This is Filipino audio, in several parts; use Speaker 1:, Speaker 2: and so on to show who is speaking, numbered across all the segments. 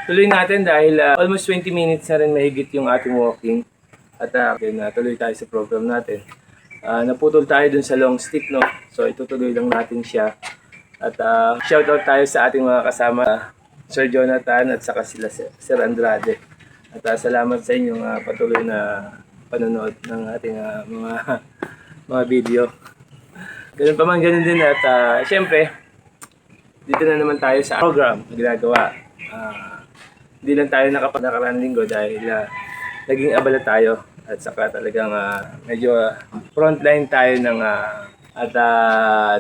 Speaker 1: Tuloy natin dahil almost 20 minutes na rin mahigit yung ating walking. At tuloy tayo sa program natin. Naputol tayo dun sa long stick, no? So itutuloy lang natin siya. At shoutout tayo sa ating mga kasama, Sir Jonathan at saka sila Sir Andrade. At salamat sa inyong patuloy na panonood ng ating mga video. Ganun pa man, ganun din. At syempre, dito na naman tayo sa program na ginagawa. Hindi lang tayo nakaraang linggo dahil naging abala tayo. At saka talagang medyo frontline tayo ng at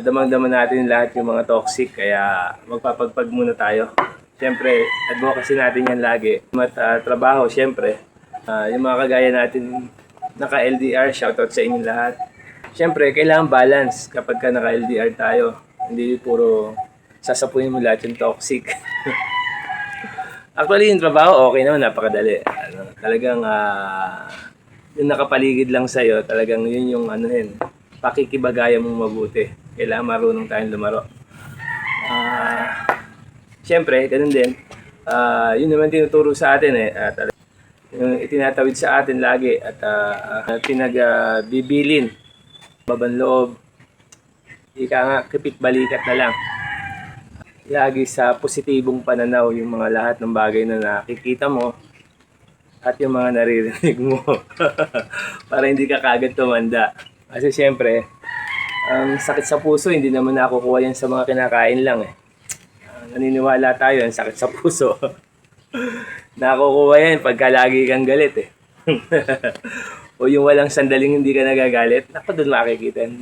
Speaker 1: damang-daman natin lahat yung mga toxic. Kaya magpapagpag muna tayo. Siyempre, advocacy natin yan lagi. Trabaho, siyempre. Yung mga kagaya natin naka-LDR, shoutout sa inyo lahat. Siyempre, kailangan balance kapag ka naka-LDR tayo. Hindi puro sasapunin mo lahat yung toxic. Actually, yung trabaho, okay naman, napakadali. Talagang yung nakapaligid lang sa'yo, talagang yun yung pakikibagayan mong mabuti. Kailangan marunong tayong lumaro. Siyempre, ganun din. Yun naman tinuturo sa atin yung itinatawid sa atin lagi at pinagbibilin. Baban loob. Ika nga, kipit balikat na lang. Lagi sa positibong pananaw yung mga lahat ng bagay na nakikita mo at yung mga naririnig mo para hindi ka kagad tumanda. Kasi siyempre, ang sakit sa puso, hindi naman nakukuha yan sa mga kinakain lang naniniwala tayo, ang sakit sa puso. Nakukuha yan pagka lagi kang galit o yung walang sandaling hindi ka nagagalit, naku, doon makikita yan.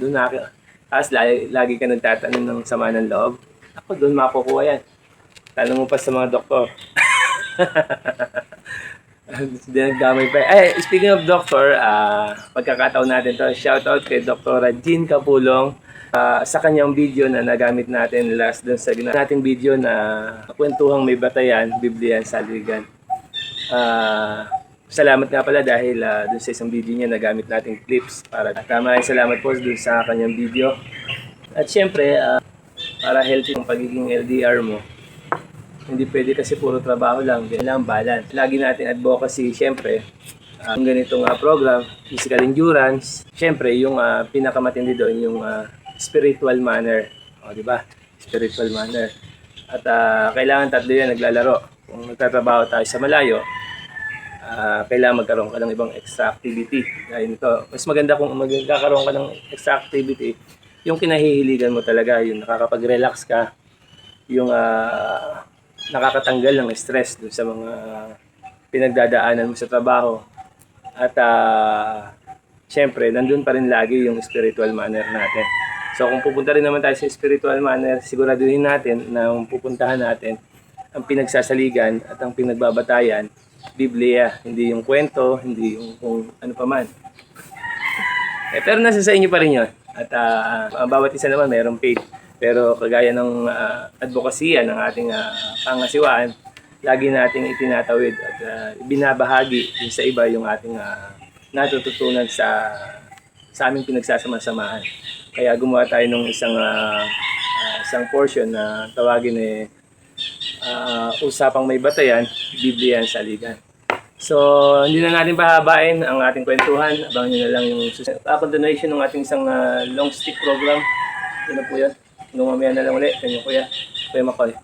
Speaker 1: Tapos lagi ka nagtatanim ng sama ng loob. Ako, doon makukuha yan. Tanong mo pa sa mga doktor. Nagdamay pa. Speaking of doctor, pagkakataon natin to, shoutout kay Dr. Jean Capulong sa kanyang video na nagamit natin last dun sa nating video na kwentuhang may batayan, Biblia Saligan. Salamat nga pala dahil dun sa isang video niya nagamit nating clips. Maraming salamat po dun sa kanyang video. At syempre, para healthy yung pagiging LDR mo. Hindi pwede kasi puro trabaho lang, kailangan balance. Lagi natin advocacy, syempre, yung ganitong program, physical endurance, syempre, yung pinakamatindi doon, yung spiritual manner. O, di ba? Spiritual manner. At kailangan tatlo yan naglalaro. Kung nagtatrabaho tayo sa malayo, kailangan magkaroon ka ng ibang extra activity. Dahil ito, mas maganda kung magkakaroon ka ng extra activity, yung kinahihiligan mo talaga, yung nakakapag-relax ka, yung nakakatanggal ng stress dun sa mga pinagdadaanan mo sa trabaho. At syempre, nandun pa rin lagi yung spiritual manner natin. So kung pupunta rin naman tayo sa spiritual manner, siguraduhin natin na yung pupuntahan natin, ang pinagsasaligan at ang pinagbabatayan, Biblia, hindi yung kwento, hindi yung kung ano pa man. Pero nasa sa inyo pa rin yun. At bawat isa naman mayroong faith. Pero kagaya ng advokasya ng ating pangasiwaan, lagi nating itinatawid at binabahagi sa iba yung ating natututunan sa aming pinagsasama-samahan. Kaya gumawa tayo ng isang portion na tawagin usapang may batayan, Biblia Saligan. So, hindi na natin pahabain ang ating kwentuhan. Abangan nyo na lang yung continuation ng ating isang long stick program. Yun na po yan. Hanggang mamaya na lang ulit. Kanya Kuya Makoy.